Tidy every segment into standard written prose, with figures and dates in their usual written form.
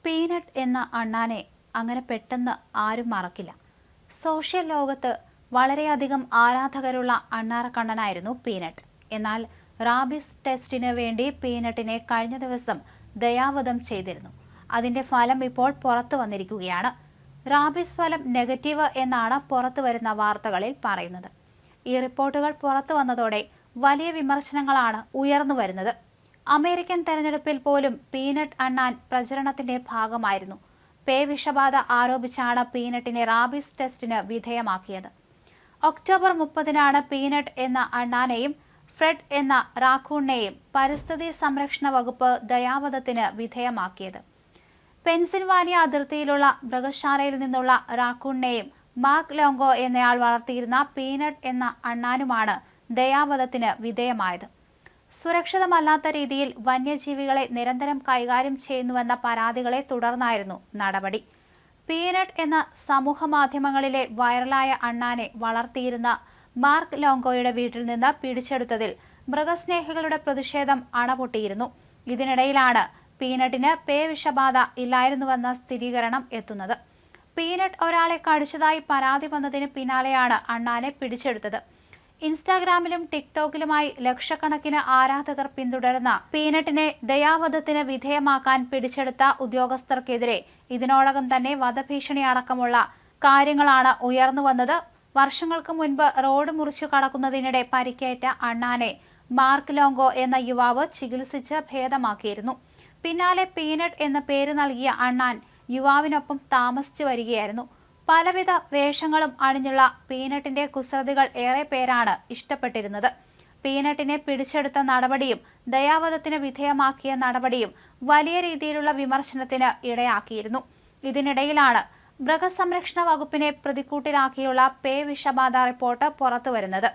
Peanut എന്ന അണ്ണാനെ അങ്ങനെ പെട്ടെന്ന് ആരും മറക്കില്ല. സോഷ്യൽ ലോകത്ത് വളരെയധികം ആരാധകരുള്ള അണ്ണാറക്കണ്ണനായിരുന്നു പീനട്ട്. എന്നാൽ റാബീസ് ടെസ്റ്റിന് വേണ്ടി പീനട്ടിനെ കഴിഞ്ഞ ദിവസം ദയാവധം ചെയ്തിരുന്നു. അതിന്റെ ഫലം ഇപ്പോൾ പുറത്തു വന്നിരിക്കുകയാണ്. റാബീസ് ഫലം നെഗറ്റീവ് എന്നാണ് പുറത്തു വരുന്ന വാർത്തകളിൽ പറയുന്നത്. ഈ റിപ്പോർട്ടുകൾ പുറത്തു വന്നതോടെ വലിയ വിമർശനങ്ങളാണ് ഉയർന്നു വരുന്നത്. അമേരിക്കൻ തെരഞ്ഞെടുപ്പിൽ പോലും പീനട്ട് അണ്ണാൻ പ്രചരണത്തിന്റെ ഭാഗമായിരുന്നു. വിഷബാധ ആരോപിച്ചാണ് പീനട്ടിനെ റാബീസ് ടെസ്റ്റിന് വിധേയമാക്കിയത്. ഒക്ടോബർ 30-നാണ് പീനട്ട് എന്ന അണ്ണാനെയും ഫ്രെഡ് എന്ന റാക്കൂണിനെയും പരിസ്ഥിതി സംരക്ഷണ വകുപ്പ് ദയാവധത്തിന് വിധേയമാക്കിയത്. പെൻസിൽവാനിയ അതിർത്തിയിലുള്ള മൃഗശാലയിൽ നിന്നുള്ള റാക്കൂണിനെയും മാർക്ക് ലോങ്കോ എന്നയാൾ വളർത്തിയിരുന്ന പീനട്ട് എന്ന അണ്ണാനുമാണ് ദയാവധത്തിന് വിധേയമായത്. സുരക്ഷിതമല്ലാത്ത രീതിയിൽ വന്യജീവികളെ നിരന്തരം കൈകാര്യം ചെയ്യുന്നുവെന്ന പരാതികളെ തുടർന്നായിരുന്നു നടപടി. പീനട്ട് എന്ന സമൂഹ മാധ്യമങ്ങളിലെ വൈറലായ അണ്ണാനെ വളർത്തിയിരുന്ന മാർക്ക് ലോങ്കോയുടെ വീട്ടിൽ നിന്ന് പിടിച്ചെടുത്തതിൽ മൃഗസ്നേഹികളുടെ പ്രതിഷേധം അണപൊട്ടിയിരുന്നു. ഇതിനിടയിലാണ് പീനട്ടിന് വിഷബാധ ഇല്ലായിരുന്നുവെന്ന സ്ഥിരീകരണം എത്തുന്നത്. പീനട്ട് ഒരാളെ കടിച്ചതായി പരാതി വന്നതിന് പിന്നാലെയാണ് അണ്ണാനെ പിടിച്ചെടുത്തത്. ഇൻസ്റ്റാഗ്രാമിലും ടിക്ടോക്കിലുമായി ലക്ഷക്കണക്കിന് ആരാധകർ പിന്തുടരുന്ന പീനട്ടിനെ ദയാവധത്തിന് വിധേയമാക്കാൻ പിടിച്ചെടുത്ത ഉദ്യോഗസ്ഥർക്കെതിരെ ഇതിനോടകം തന്നെ വധഭീഷണി അടക്കമുള്ള കാര്യങ്ങളാണ് ഉയർന്നു വന്നത്. വർഷങ്ങൾക്ക് മുൻപ് റോഡ് മുറിച്ചു കടക്കുന്നതിനിടെ പരിക്കേറ്റ അണ്ണാനെ മാർക്ക് ലോങ്കോ എന്ന യുവാവ് ചികിത്സിച്ച് ഭേദമാക്കിയിരുന്നു. പിന്നാലെ പീനട്ട് എന്ന പേര് നൽകിയ അണ്ണാൻ യുവാവിനൊപ്പം താമസിച്ചു വരികയായിരുന്നു. പലവിധ വേഷങ്ങളും അണിഞ്ഞുള്ള പീനട്ടിന്റെ കുസൃതികൾ ഏറെ പേരാണ് ഇഷ്ടപ്പെട്ടിരുന്നത്. പീനട്ടിനെ പിടിച്ചെടുത്ത നടപടിയും ദയാവധത്തിന് വിധേയമാക്കിയ നടപടിയും വലിയ രീതിയിലുള്ള വിമർശനത്തിന് ഇടയാക്കിയിരുന്നു. ഇതിനിടയിലാണ് മൃഗസംരക്ഷണ വകുപ്പിനെ പ്രതിക്കൂട്ടിലാക്കിയുള്ള വിഷബാധ റിപ്പോർട്ട് പുറത്തുവരുന്നത്.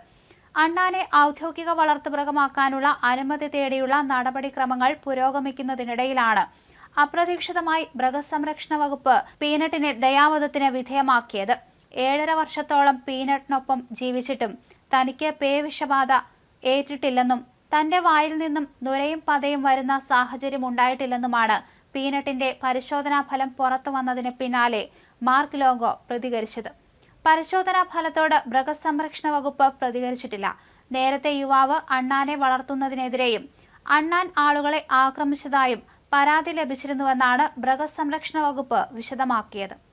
അണ്ണാനെ ഔദ്യോഗിക വളർത്തുമൃഗമാക്കാനുള്ള അനുമതി തേടിയുള്ള നടപടിക്രമങ്ങൾ പുരോഗമിക്കുന്നതിനിടയിലാണ് അപ്രതീക്ഷിതമായി മൃഗസംരക്ഷണ വകുപ്പ് പീനട്ടിനെ ദയാവധത്തിന് വിധേയമാക്കിയത്. 7.5 വർഷത്തോളം പീനട്ടിനൊപ്പം ജീവിച്ചിട്ടും തനിക്ക് വിഷബാധ ഏറ്റിട്ടില്ലെന്നും തന്റെ വായിൽ നിന്നും നുരയും പതയും വരുന്ന സാഹചര്യം ഉണ്ടായിട്ടില്ലെന്നുമാണ് പീനട്ടിന്റെ പരിശോധനാ ഫലം പുറത്തു വന്നതിന് പിന്നാലെ മാർക്ക് ലോങ്കോ പ്രതികരിച്ചത്. പരിശോധനാ ഫലത്തോട് മൃഗസംരക്ഷണ വകുപ്പ് പ്രതികരിച്ചിട്ടില്ല. നേരത്തെ യുവാവ് അണ്ണാനെ വളർത്തുന്നതിനെതിരെയും അണ്ണാൻ ആളുകളെ ആക്രമിച്ചതായും പരാതി ലഭിച്ചിരുന്നുവെന്നാണ് മൃഗസംരക്ഷണ വകുപ്പ് വിശദമാക്കിയത്.